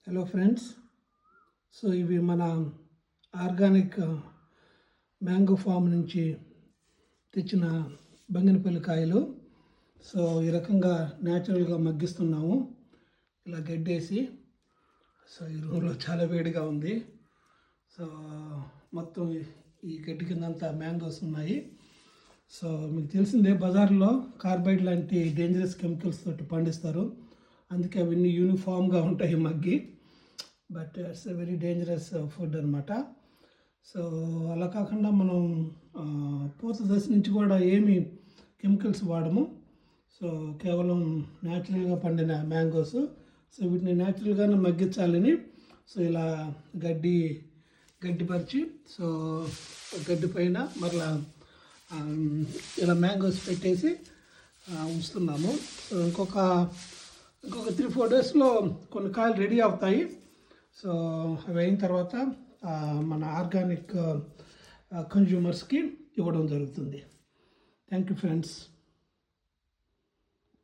Hello friends. So ఇవి మన organic mango form నుంచి తెచ్చిన బంగినపల్లి కాయలు. సో ఈ రకంగా న్యాచురల్గా మగ్గిస్తున్నాము, ఇలా గడ్డేసి. సో ఈ రూమ్లో చాలా వేడిగా ఉంది. సో మొత్తం ఈ గడ్డి కిందంతా మ్యాంగోస్ ఉన్నాయి. సో మీకు తెలిసిందే, బజార్లో కార్బైడ్ లాంటి డేంజరస్ కెమికల్స్ తోటి పండిస్తారు, అందుకే అవన్నీ యూనిఫామ్గా ఉంటాయి Maggi. But it's a very dangerous food అనమాట. సో అలా కాకుండా మనం పూత దశ నుంచి కూడా ఏమి కెమికల్స్ వాడము. సో కేవలం న్యాచురల్గా పండిన మ్యాంగోస్. సో వీటిని న్యాచురల్గానే మగ్గించాలని సో ఇలా గడ్డిపరిచి, సో గడ్డి పైన మరలా ఇలా మ్యాంగోస్ పెట్టేసి ఉంచుతున్నాము. సో ఇంకొక 3-4 డేస్లో కొన్ని కాయలు రెడీ అవుతాయి. సో అవి అయిన తర్వాత మన ఆర్గానిక్ కన్జ్యూమర్స్కి ఇవ్వడం జరుగుతుంది. Thank you friends.